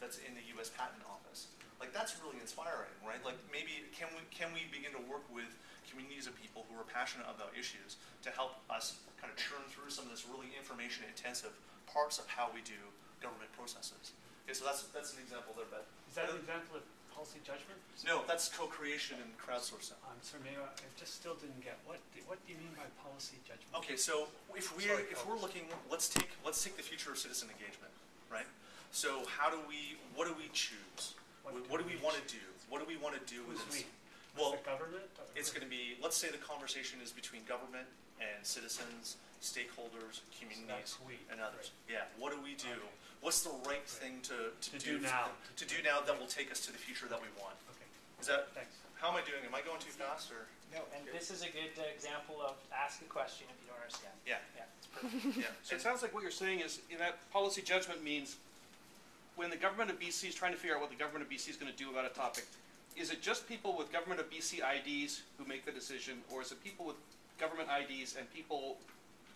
that's in the U.S. Patent Office. Like, that's really inspiring, right? Like, maybe can we begin to work with communities of people who are passionate about issues to help us kind of churn through some of this really information-intensive parts of how we do government processes. Okay, so that's an example there, but is that an example of policy judgment? No, that's co-creation and crowdsourcing. I'm sorry, maybe I just still didn't get what do you mean by policy judgment? Okay, so if we're looking, let's take the future of citizen engagement, right? So what do we choose? What do we want to do? What do we want to do with this? Well, the government? It's going to be, let's say the conversation is between government and citizens, stakeholders, communities, and others. Right. Yeah, what do we do? Okay. What's the right thing to do now? To do now that will take us to the future that we want. Okay. Is that, thanks. How am I doing? Am I going too fast? Or? No, and this is a good example of ask a question if you don't understand. Yeah. Yeah, it's perfect. Yeah. So it sounds like what you're saying is that policy judgment means when the government of BC is trying to figure out what the government of BC is going to do about a topic, is it just people with government of BC IDs who make the decision, or is it people with government IDs and people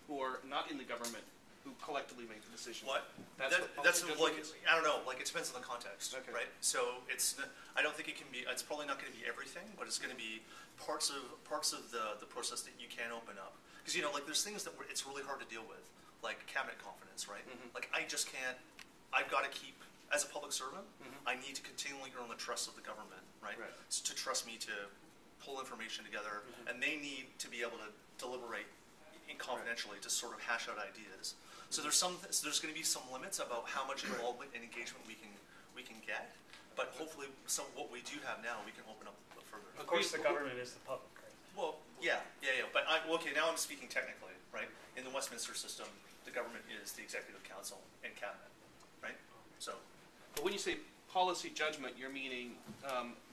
who are not in the government who collectively make the decision? What? That's like, I don't know, like it depends on the context, okay. Right? So I don't think it can be, it's probably not going to be everything, but it's going to be parts of the process that you can open up. Because, like there's things that it's really hard to deal with, like cabinet confidence, right? Mm-hmm. Like I just can't, I've got to keep, as a public servant, mm-hmm. I need to continually earn the trust of the government, right? So to trust me to pull information together, mm-hmm. and they need to be able to deliberate confidentially to sort of hash out ideas. Mm-hmm. So there's going to be some limits about how much involvement and engagement we can get, but hopefully some what we do have now we can open up a little further. Of course, the government is the public, right? Well, yeah. But okay, now I'm speaking technically, right? In the Westminster system, the government is the executive council and cabinet, right? So. But when you say policy judgment, you're meaning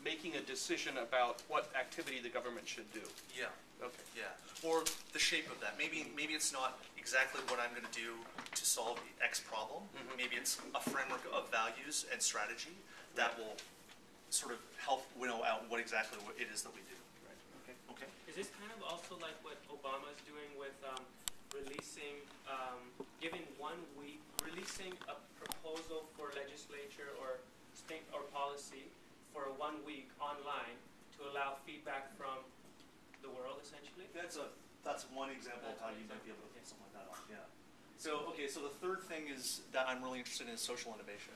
making a decision about what activity the government should do. Yeah. Okay. Yeah. Or the shape of that. Maybe it's not exactly what I'm going to do to solve the X problem. Mm-hmm. Maybe it's a framework of values and strategy that will sort of help winnow out what it is that we do. Right. Okay. Okay. Is this kind of also like what Obama is doing with releasing, giving 1 week, releasing a proposal for legislature or state or policy for 1 week online to allow feedback from the world, essentially? That's one example of how you might be able to put something like that on. Yeah. So the third thing is that I'm really interested in is social innovation,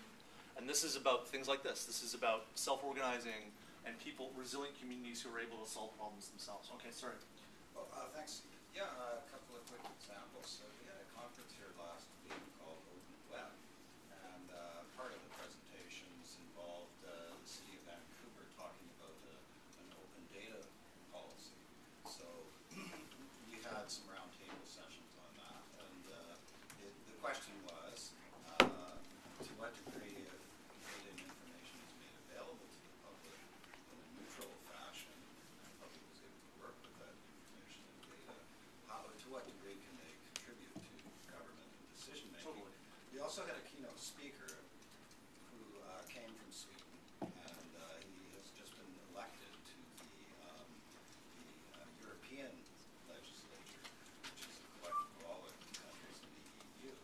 and this is about things like this. This is about self-organizing and resilient communities who are able to solve problems themselves. Okay, sorry. Well, thanks. Yeah, a couple of quick examples. So we had a conference here last week called Open Web, and part of the presentations involved the city of Vancouver talking about an open data policy. So we had some roundtable sessions on that, and the question was to what degree if data and information is made available to the public in a neutral fashion, and the public was able to work with that information and data, to what degree can they contribute to government and decision making? Totally. We also had a keynote speaker who came from Sweden, and he has just been elected to the European legislature, which is a collective of all the countries in the EU,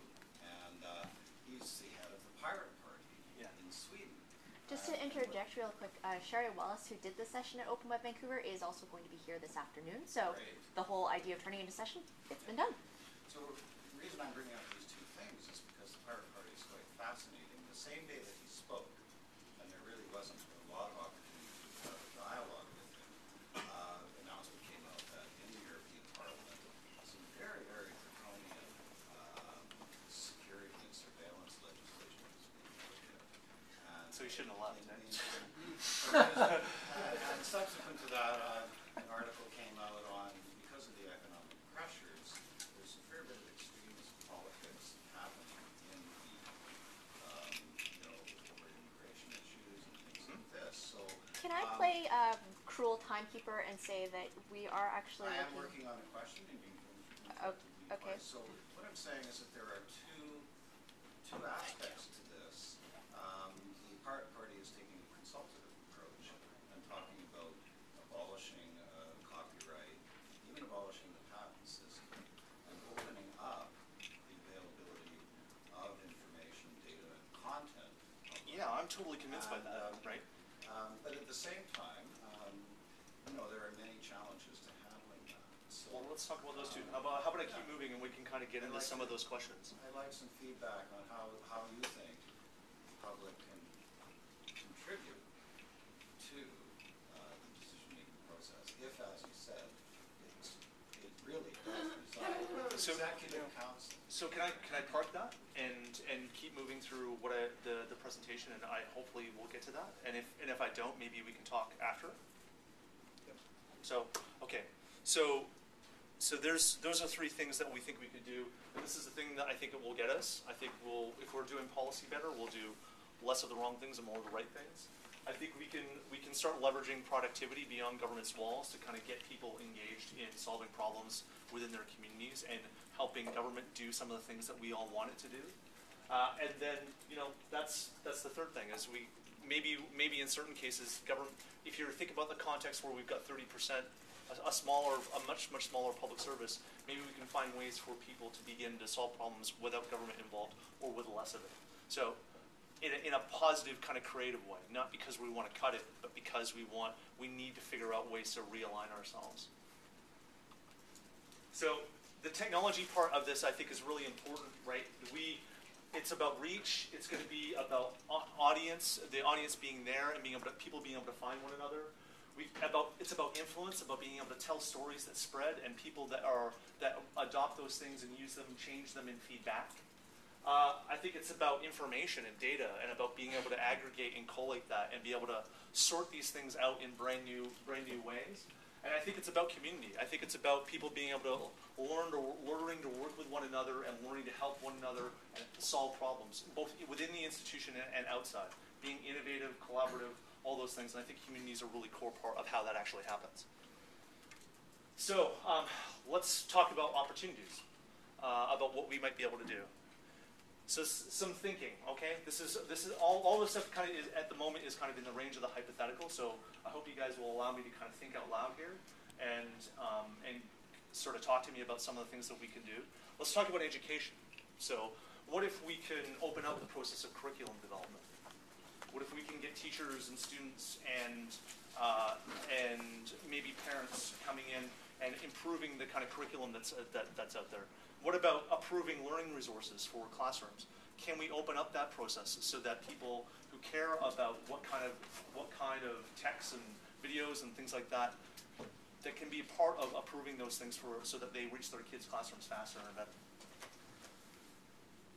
and he's the head of the Pirate Party in Sweden. Just to interject real quick, Sherry Wallace, who did the session at Open Web Vancouver, is also going to be here this afternoon. So the whole idea of turning into session, it's been done. So the reason I'm bringing up these two things is because the Pirate Party is quite fascinating. The same day that he spoke, and there really wasn't a lot of opportunity to have a dialogue with him, the announcement came out that in the European Parliament, some very, very draconian security and surveillance legislation was being looked at. And So you shouldn't have left. And subsequent to that, an article came out on, because of the economic pressures, there's a fair bit of extremist politics happening in the, over immigration issues and things like this. So, can I play cruel timekeeper and say that we are actually I am working on a question and being okay. So what I'm saying is that there are two aspects to this. The Pirate Party is taking a consultative approach and talking about abolishing copyright, even abolishing the patent system, and opening up the availability of information, data, and content. Yeah, I'm totally convinced by that, right? But at the same time, there are many challenges to handling that. So, Well, let's talk about those two. How about I keep moving and we can kind of get into some of those questions. I'd like some feedback on how you think the public can contribute to the decision-making process, if, as you said, it really does reside in executive council. So can I park that and keep moving through the presentation, and I hopefully will get to that. And if I don't, maybe we can talk after. Yep. So okay. So those are three things that we think we could do. And this is the thing that I think it will get us. I think if we're doing policy better, we'll do less of the wrong things and more of the right things. I think we can start leveraging productivity beyond government's walls to kind of get people engaged in solving problems within their communities and helping government do some of the things that we all want it to do. And then, that's the third thing is we maybe in certain cases government. If you think about the context where we've got 30%. A much smaller public service, maybe we can find ways for people to begin to solve problems without government involved or with less of it. So in a positive kind of creative way, not because we want to cut it, but because we need to figure out ways to realign ourselves. So the technology part of this I think is really important, right? It's about reach, it's going to be about audience, the audience being there and people being able to find one another. It's about influence, about being able to tell stories that spread and people that adopt those things and use them, change them in feedback. I think it's about information and data and about being able to aggregate and collate that and be able to sort these things out in brand new ways. And I think it's about community. I think it's about people being able to learning to work with one another and learning to help one another and solve problems, both within the institution and outside. Being innovative, collaborative, all those things, and I think community is a really core part of how that actually happens. So let's talk about opportunities, about what we might be able to do. So some thinking, okay? This is all this stuff kind of is at the moment is kind of in the range of the hypothetical. So I hope you guys will allow me to kind of think out loud here and sort of talk to me about some of the things that we can do. Let's talk about education. So what if we can open up the process of curriculum development? What if we can get teachers and students and maybe parents coming in and improving the kind of curriculum that's out there? What about approving learning resources for classrooms? Can we open up that process so that people who care about what kind of texts and videos and things like that can be a part of approving those things so that they reach their kids' classrooms faster and better?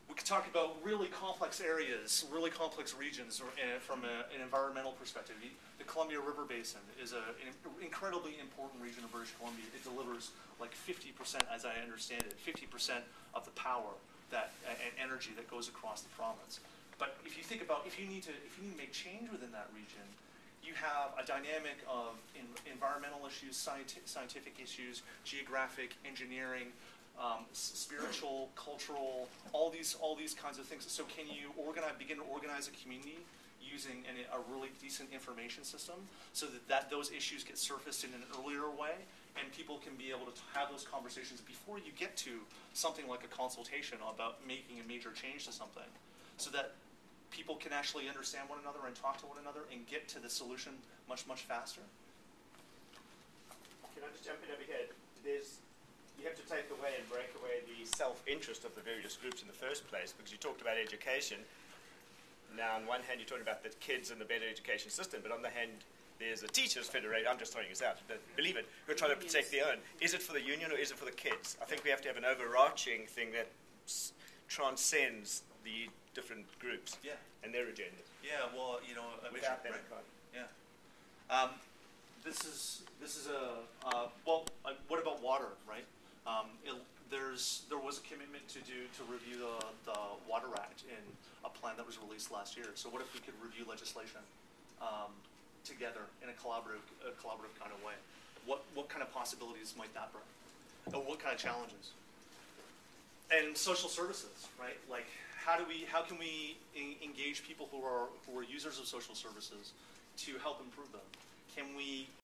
We could talk about really complex areas, really complex regions from an environmental perspective. The Columbia River Basin is an incredibly important region of British Columbia. It delivers like 50%, as I understand it, 50% of the power and energy that goes across the province. But if you think about, if you need to make change within that region, you have a dynamic of environmental issues, scientific issues, geographic, engineering, spiritual, cultural, all these kinds of things. So can you begin to organize a community using a really decent information system so that those issues get surfaced in an earlier way and people can be able to have those conversations before you get to something like a consultation about making a major change to something, so that people can actually understand one another and talk to one another and get to the solution much faster? Can I just jump in over here? You have to take away and break away the self-interest of the various groups in the first place, because you talked about education. Now, on one hand, you're talking about the kids and the better education system, but on the hand, there's a teachers' federation. I'm just throwing this out. Believe it, who are trying to protect their own. Is it for the union or is it for the kids? I think we have to have an overarching thing that transcends the different groups and their agendas. Yeah, well, Without that, yeah. This is what about water, right? There was a commitment to review the Water Act in a plan that was released last year. So what if we could review legislation together in a collaborative kind of way? What kind of possibilities might that bring? Or what kind of challenges? And social services, right? Like how can we engage people who are users of social services to help improve them? Can we